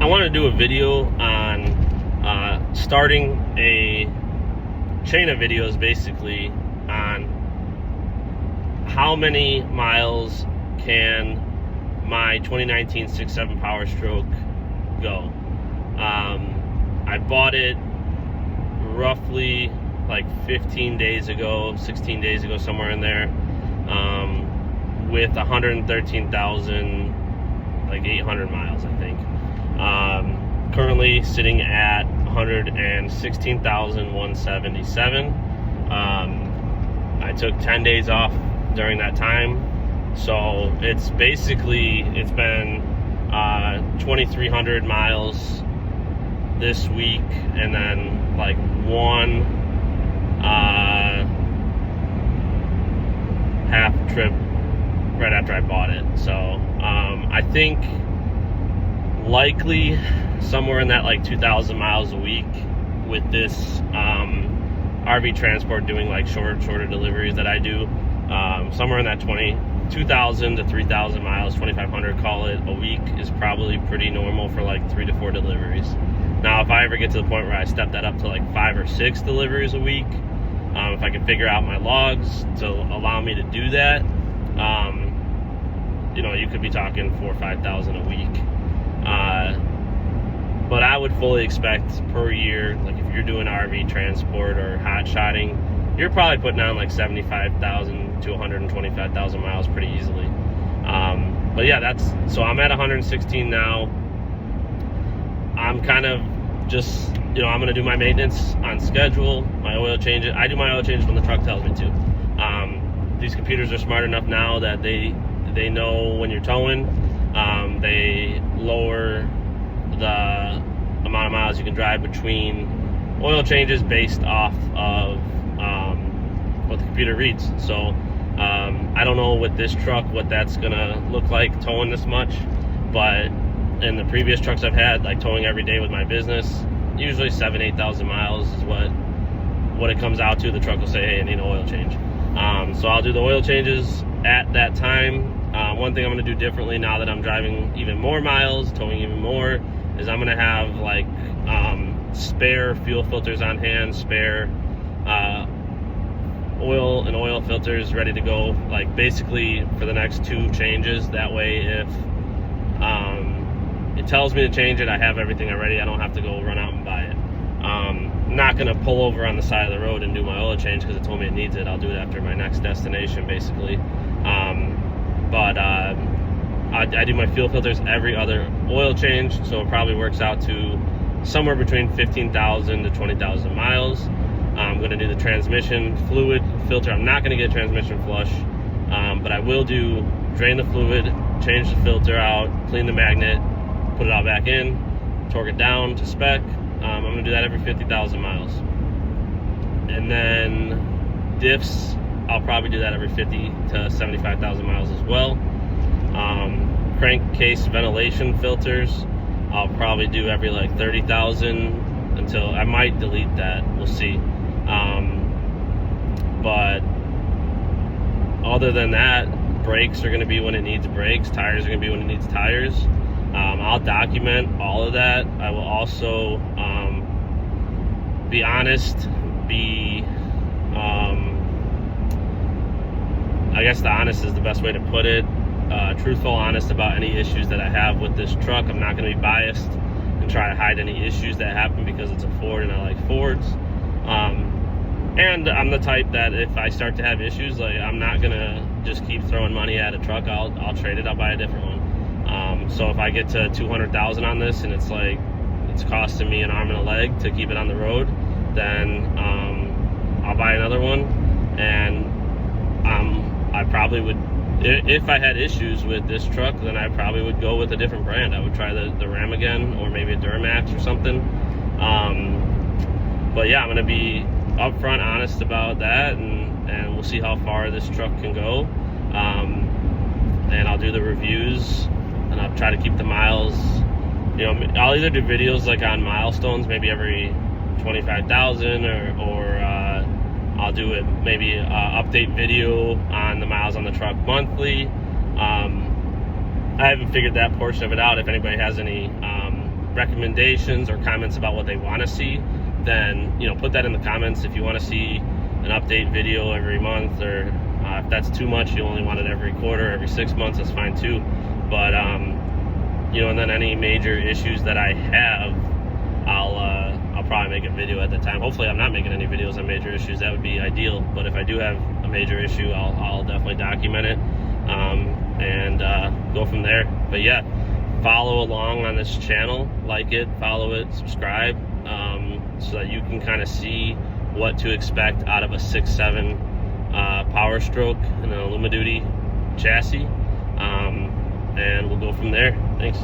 I want to do a video on starting a chain of videos basically on how many miles can my 2019 6.7 powerstroke go. I bought it roughly like 15 days ago, 16 days ago, somewhere in there, with 113,000, like 800 miles, I think. Currently sitting at 116,177. I took 10 days off during that time, so it's been 2,300 miles this week, and then like one half trip right after I bought it. So I think likely somewhere in that like 2,000 miles a week with this RV transport, doing like shorter deliveries that I do, somewhere in that 2,000 to 3,000 miles, 2,500, call it, a week is probably pretty normal for like 3 to 4 deliveries. Now, if I ever get to the point where I step that up to like 5 or 6 deliveries a week, if I can figure out my logs to allow me to do that, you know, you could be talking 4,000 or 5,000 a week. But I would fully expect per year, like if you're doing RV transport or hot shotting, you're probably putting on like 75,000 to 125,000 miles pretty easily. But yeah, so I'm at 116 now. I'm kind of just, you know, I'm going to do my maintenance on schedule, my oil changes. I do my oil changes when the truck tells me to. These computers are smart enough now that they know when you're towing. They lower the amount of miles you can drive between oil changes based off of what the computer reads. So I don't know with this truck what that's gonna look like towing this much, but in the previous trucks I've had, like towing every day with my business, usually 7,000-8,000 miles is what it comes out to. The truck will say, hey, I need an oil change. So I'll do the oil changes at that time. One thing I'm going to do differently now that I'm driving even more miles, towing even more, is I'm going to have like spare fuel filters on hand, spare oil and oil filters ready to go, like basically for the next 2 changes. That way, if it tells me to change it, I have everything already. I don't have to go run out and buy it. I'm not going to pull over on the side of the road and do my oil change because it told me it needs it. I'll do it after my next destination, basically. But I do my fuel filters every other oil change, so it probably works out to somewhere between 15,000 to 20,000 miles. I'm going to do the transmission fluid filter. I'm not going to get a transmission flush, but I will drain the fluid, change the filter out, clean the magnet, put it all back in, torque it down to spec. I'm going to do that every 50,000 miles. And then diffs, I'll probably do that every 50 to 75,000 miles as well. Crankcase ventilation filters, I'll probably do every like 30,000 until I might delete that. We'll see. But other than that, brakes are going to be when it needs brakes. Tires are going to be when it needs tires. I'll document all of that. I will also be honest, I guess the honest is the best way to put it. Truthful, honest about any issues that I have with this truck. I'm not going to be biased and try to hide any issues that happen because it's a Ford and I like Fords. And I'm the type that if I start to have issues, like I'm not going to just keep throwing money at a truck. I'll trade it. I'll buy a different one. So if I get to 200,000 on this and it's like it's costing me an arm and a leg to keep it on the road, then I'll buy another one. And I probably would, if I had issues with this truck, then I probably would go with a different brand. I would try the Ram again, or maybe a Duramax or something. But yeah, I'm going to be upfront, honest about that, and we'll see how far this truck can go. And I'll do the reviews, and I'll try to keep the miles. You know, I'll either do videos like on milestones, maybe every 25,000, or I'll do it maybe update video on the miles on the truck monthly. I haven't figured that portion of it out. If anybody has any recommendations or comments about what they want to see, then, you know, put that in the comments. If you want to see an update video every month, or if that's too much, you only want it every quarter, every 6 months, that's fine too. But you know, and then any major issues that I have, I'll probably make a video at the time. Hopefully I'm not making any videos on major issues. That would be ideal. But if I do have a major issue, I'll definitely document it and go from there. But yeah, follow along on this channel, like it, follow it, subscribe, so that you can kind of see what to expect out of a 6.7 Power Stroke and an Aluma Duty chassis, and we'll go from there. Thanks.